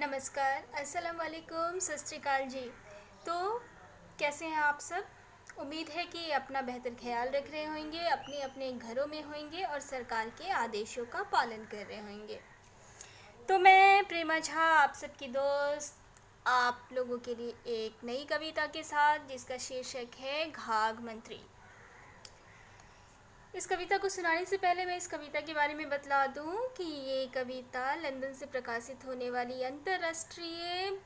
नमस्कार, अस्सलाम वालेकुम, सत श्री अकाल जी। तो कैसे हैं आप सब? उम्मीद है कि अपना बेहतर ख्याल रख रहे होंगे, अपने अपने घरों में होंगे और सरकार के आदेशों का पालन कर रहे होंगे। तो मैं प्रेमा झा, आप सबकी दोस्त, आप लोगों के लिए एक नई कविता के साथ जिसका शीर्षक है घाघ मंत्री। इस कविता को सुनाने से पहले मैं इस कविता के बारे में बतला दूं कि ये कविता लंदन से प्रकाशित होने वाली अंतर्राष्ट्रीय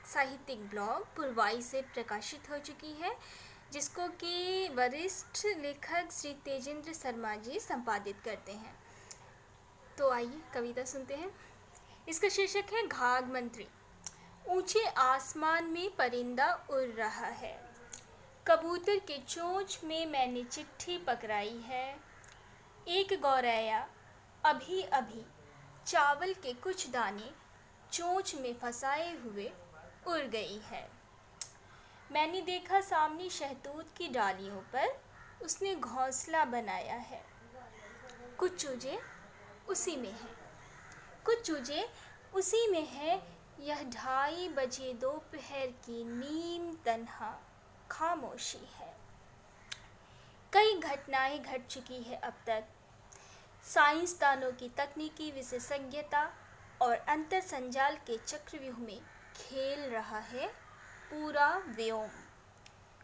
साहित्यिक ब्लॉग पुरवाई से प्रकाशित हो चुकी है, जिसको कि वरिष्ठ लेखक श्री तेजेंद्र शर्मा जी संपादित करते हैं। तो आइए कविता सुनते हैं। इसका शीर्षक है घाघ मंत्री। ऊंचे आसमान में परिंदा उड़ रहा है, कबूतर के चोंच में मैंने चिट्ठी पकड़ाई है। एक गौरैया अभी अभी चावल के कुछ दाने चोंच में फंसाए हुए उड़ गई है। मैंने देखा सामने शहतूत की डालियों पर उसने घोंसला बनाया है। कुछ चूजे उसी में हैं, कुछ चूजे उसी में है। यह 2:30 बजे दोपहर की नीम तन्हा खामोशी है। कई घटनाएं घट चुकी है अब तक। साइंसदानों की तकनीकी विशेषज्ञता और अंतर संजाल के चक्रव्यूह में खेल रहा है पूरा व्योम,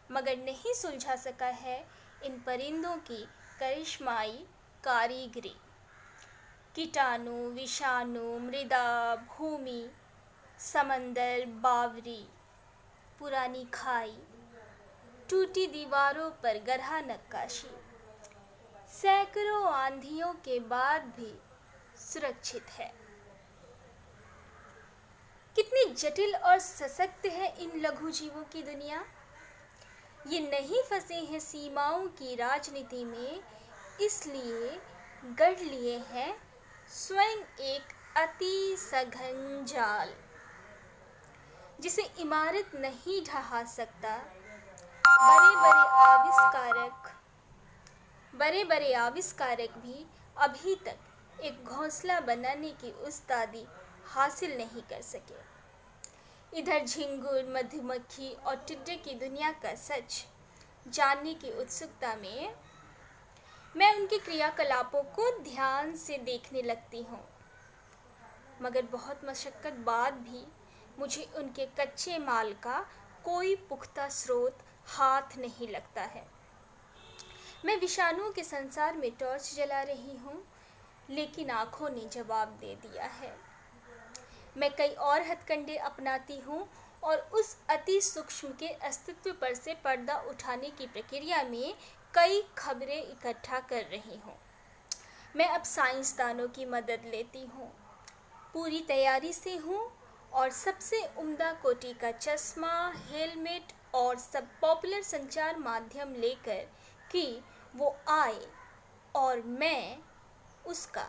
मगर नहीं सुलझा सका है इन परिंदों की करिश्माई कारीगरी। कीटाणु, विषाणु, मृदा, भूमि, समंदर, बावरी, पुरानी खाई, टूटी दीवारों पर गहरा नक्काशी, सैकड़ों आंधियों के बाद भी सुरक्षित है। कितनी जटिल और सशक्त है इन लघु जीवों की दुनिया। ये नहीं फंसे हैं सीमाओं की राजनीति में, इसलिए गढ़ लिए हैं स्वयं एक अति सघन जाल, जिसे इमारत नहीं ढहा सकता। बड़े बड़े आविष्कारक भी अभी तक एक घोंसला बनाने की उस्तादी हासिल नहीं कर सके। इधर झिंगुर, मधुमक्खी और टिड्डे की दुनिया का सच जानने की उत्सुकता में मैं उनके क्रियाकलापों को ध्यान से देखने लगती हूँ, मगर बहुत मशक्कत बाद भी मुझे उनके कच्चे माल का कोई पुख्ता स्रोत हाथ नहीं लगता है। मैं विषाणुओं के संसार में टॉर्च जला रही हूँ, लेकिन आँखों ने जवाब दे दिया है। मैं कई और हथकंडे अपनाती हूँ और उस अति सूक्ष्म के अस्तित्व पर से पर्दा उठाने की प्रक्रिया में कई खबरें इकट्ठा कर रही हूँ। मैं अब साइंसदानों की मदद लेती हूँ, पूरी तैयारी से हूँ और सबसे उम्दा कोटि का चश्मा, हेलमेट और सब पॉपुलर संचार माध्यम लेकर कि वो आए और मैं उसका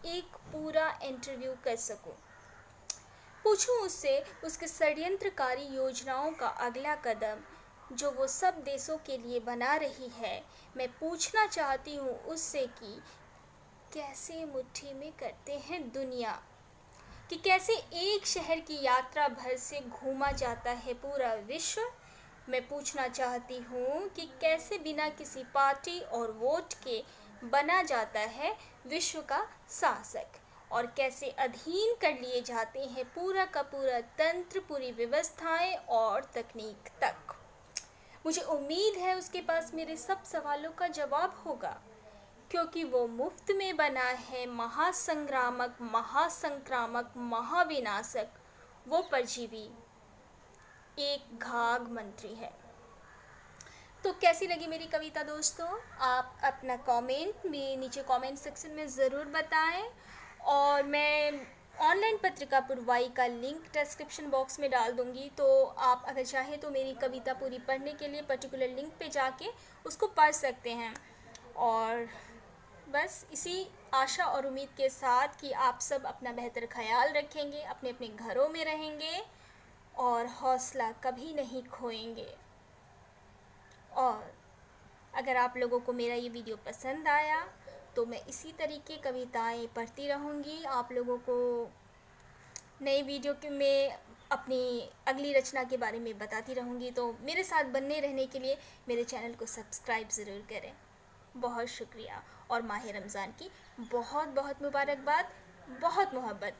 एक पूरा इंटरव्यू कर सकूं। पूछूं उससे उसके षड्यंत्रकारी योजनाओं का अगला कदम जो वो सब देशों के लिए बना रही है। मैं पूछना चाहती हूँ उससे कि कैसे मुट्ठी में करते हैं दुनिया, कि कैसे एक शहर की यात्रा भर से घूमा जाता है पूरा विश्व। मैं पूछना चाहती हूँ कि कैसे बिना किसी पार्टी और वोट के बना जाता है विश्व का शासक, और कैसे अधीन कर लिए जाते हैं पूरा का पूरा तंत्र, पूरी व्यवस्थाएं और तकनीक तक। मुझे उम्मीद है उसके पास मेरे सब सवालों का जवाब होगा, क्योंकि वो मुफ्त में बना है महासंग्रामक, महासंक्रामक, महाविनाशक वो परजीवी एक घाघ मंत्री है। तो कैसी लगी मेरी कविता दोस्तों? आप अपना कमेंट में नीचे कमेंट सेक्शन में ज़रूर बताएं, और मैं ऑनलाइन पत्रिका पुरवाई का लिंक डिस्क्रिप्शन बॉक्स में डाल दूंगी। तो आप अगर चाहें तो मेरी कविता पूरी पढ़ने के लिए पर्टिकुलर लिंक पे जाके उसको पढ़ सकते हैं। और बस इसी आशा और उम्मीद के साथ कि आप सब अपना बेहतर ख्याल रखेंगे, अपने अपने घरों में रहेंगे और हौसला कभी नहीं खोएंगे। और अगर आप लोगों को मेरा ये वीडियो पसंद आया तो मैं इसी तरीके कविताएं पढ़ती रहूँगी, आप लोगों को नई वीडियो के में अपनी अगली रचना के बारे में बताती रहूँगी, तो मेरे साथ बने रहने के लिए मेरे चैनल को सब्सक्राइब ज़रूर करें। बहुत शुक्रिया और माह रमज़ान की बहुत बहुत मुबारकबाद, बहुत मोहब्बत।